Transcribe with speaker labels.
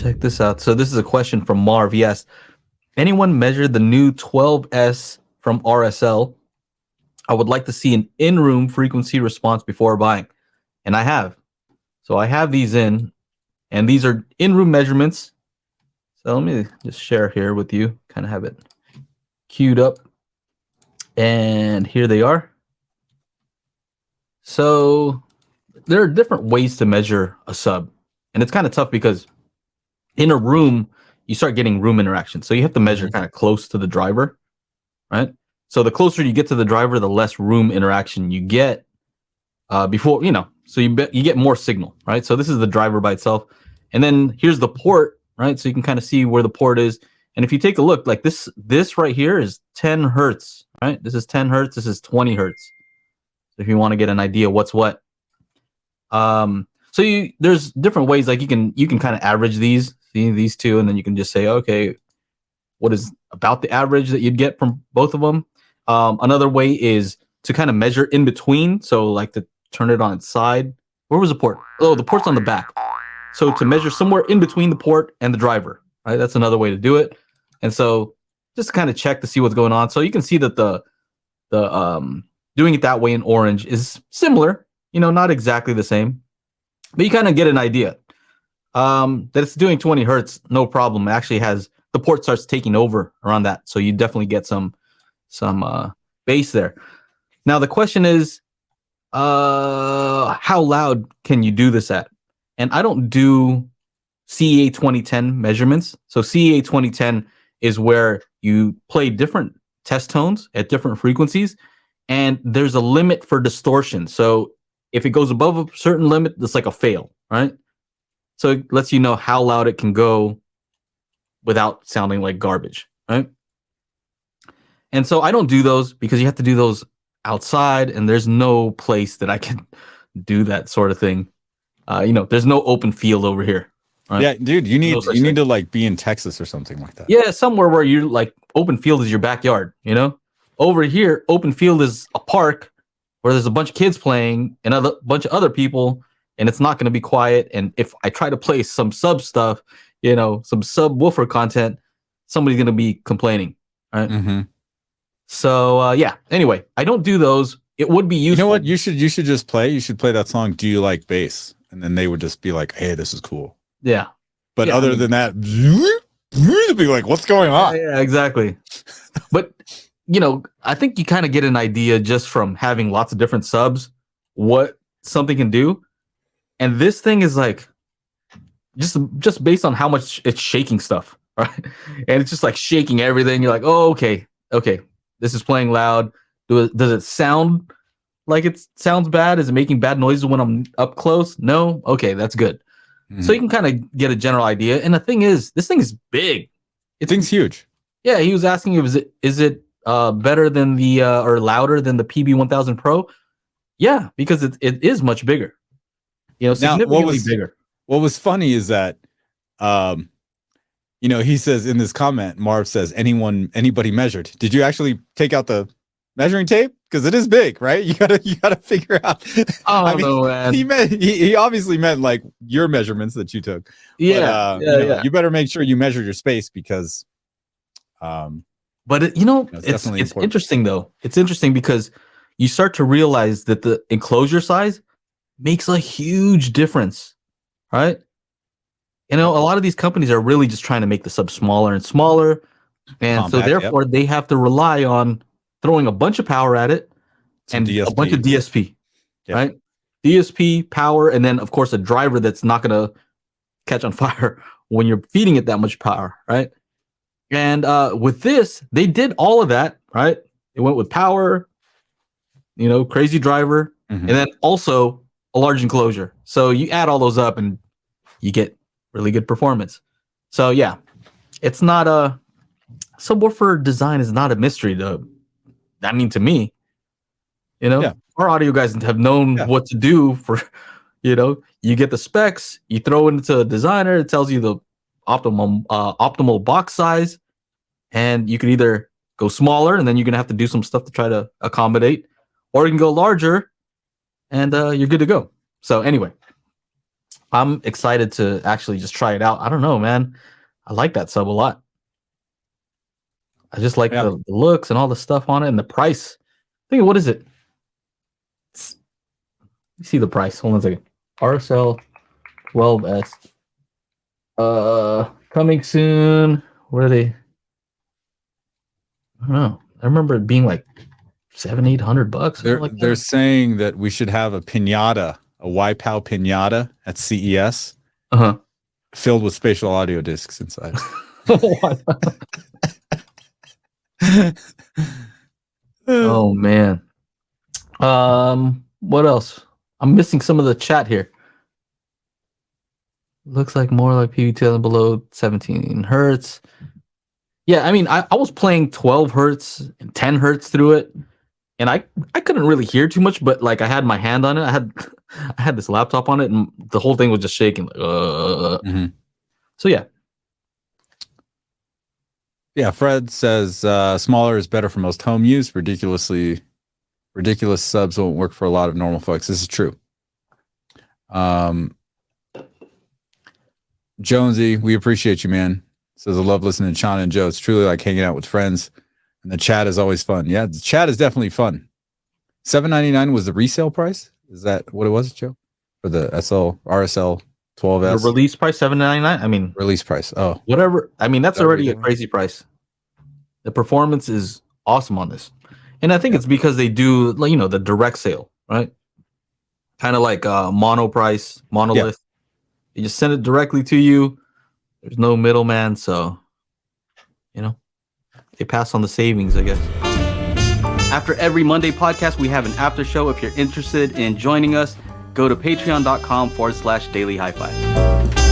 Speaker 1: check this out. So this is a question from Marv. He asked, anyone measure the new 12S from RSL? I would like to see an in-room frequency response before buying. And I have. So I have these in, and these are in-room measurements. So let me just share here with you, kind of have it queued up. And here they are. So there are different ways to measure a sub. And it's kind of tough because in a room, you start getting room interaction. So you have to measure kind of close to the driver, right? So the closer you get to the driver, the less room interaction you get before, so you get more signal, right? So this is the driver by itself. And then here's the port, right? So you can kind of see where the port is. And if you take a look, like this right here is 10 hertz, right? This is 10 hertz. This is 20 hertz. So if you want to get an idea what's what. So there's different ways, like you can kind of average these two, and then you can just say, okay, what is about the average that you'd get from both of them? Another way is to kind of measure in between. So like to turn it on its side. Where was the port? Oh, the port's on the back. So to measure somewhere in between the port and the driver, right? That's another way to do it. And so just to kind of check to see what's going on. So you can see that the doing it that way in orange is similar, not exactly the same, but you kind of get an idea. That it's doing 20 hertz, no problem. It actually has the port starts taking over around that, so you definitely get some bass there. Now the question is, how loud can you do this at? And I don't do CEA 2010 measurements. So CEA 2010 is where you play different test tones at different frequencies, and there's a limit for distortion. So if it goes above a certain limit, it's like a fail, right? So it lets you know how loud it can go without sounding like garbage, right? And so I don't do those because you have to do those outside, and there's no place that I can do that sort of thing. There's no open field over here. Right?
Speaker 2: Yeah, dude, you need to like be in Texas or something like that.
Speaker 1: Yeah, somewhere where you're like open field is your backyard. Over here, open field is a park where there's a bunch of kids playing and a bunch of other people, and it's not going to be quiet. And if I try to play some sub stuff, some subwoofer content, somebody's going to be complaining, right?
Speaker 2: Mm-hmm.
Speaker 1: So anyway, I don't do those. It would be useful.
Speaker 2: You know what? You should just play. You should play that song. Do you like bass? And then they would just be like, "Hey, this is cool."
Speaker 1: Yeah.
Speaker 2: But other than that, be like, "What's going on?"
Speaker 1: Yeah, exactly. But I think you kind of get an idea just from having lots of different subs what something can do, and this thing is like just based on how much it's shaking stuff, right? And it's just like shaking everything. You're like, oh, okay, this is playing loud. Does it sound like it sounds bad? Is it making bad noises when I'm up close? No? Okay, that's good. Mm-hmm. So you can kind of get a general idea. And the thing is, this thing is big.
Speaker 2: This thing's huge.
Speaker 1: Yeah, he was asking is it better than the or louder than the PB1000 Pro? Yeah, because it is much bigger. Significantly bigger.
Speaker 2: What was funny is that he says in this comment, Marv says, anybody measured. Did you actually take out the measuring tape? Because it is big, right? You gotta figure out.
Speaker 1: No, man.
Speaker 2: He obviously meant like your measurements that you took.
Speaker 1: Yeah,
Speaker 2: but, you better make sure you measure your space because.
Speaker 1: But it's interesting though. It's interesting because you start to realize that the enclosure size makes a huge difference, right? A lot of these companies are really just trying to make the sub smaller and smaller, and so therefore they have to rely on throwing a bunch of power at it and a bunch of DSP, right? DSP, power, and then of course a driver that's not going to catch on fire when you're feeding it that much power, right? And with this, they did all of that, right? It went with power, crazy driver, and then also a large enclosure. So you add all those up and you get really good performance. So yeah, it's not a subwoofer design is not a mystery though. I mean, to me, our audio guys have known what to do for, you get the specs, you throw it into a designer, it tells you the optimal box size, and you can either go smaller and then you're gonna have to do some stuff to try to accommodate, or you can go larger and you're good to go. So anyway, I'm excited to actually just try it out. I don't know, man. I like that sub a lot. I just like the looks and all the stuff on it and the price. I think, what is it? You see the price. Hold on a second. RSL 12S. Coming soon. What are they? I don't know. I remember it being like $700-800.
Speaker 2: They're saying that we should have a pinata, a YPOW pinata at CES, filled with spatial audio discs inside.
Speaker 1: Oh man. What else? I'm missing some of the chat here. Looks like more like PVTL and below 17 hertz. Yeah, I mean, I was playing 12 hertz and 10 hertz through it, and I couldn't really hear too much, but like I had my hand on it. I had this laptop on it, and the whole thing was just shaking. Like, So yeah.
Speaker 2: Yeah, Fred says smaller is better for most home use. Ridiculous subs won't work for a lot of normal folks. This is true. Jonesy, we appreciate you, man. Says I love listening to Chana and Joe. It's truly like hanging out with friends, and the chat is always fun. Yeah, the chat is definitely fun. $7.99 was the resale price. Is that what it was, Joe? For the RSL 12S?
Speaker 1: The release price $7.99. I mean,
Speaker 2: release price. Oh,
Speaker 1: whatever. I mean, that's already a crazy price. The performance is awesome on this, and I think it's because they do, the direct sale, right? Kind of like monolith. Yeah. You just send it directly to you. There's no middleman, so they pass on the savings, I guess.
Speaker 3: After every Monday podcast, we have an after show. If you're interested in joining us, go to patreon.com/Daily HiFi.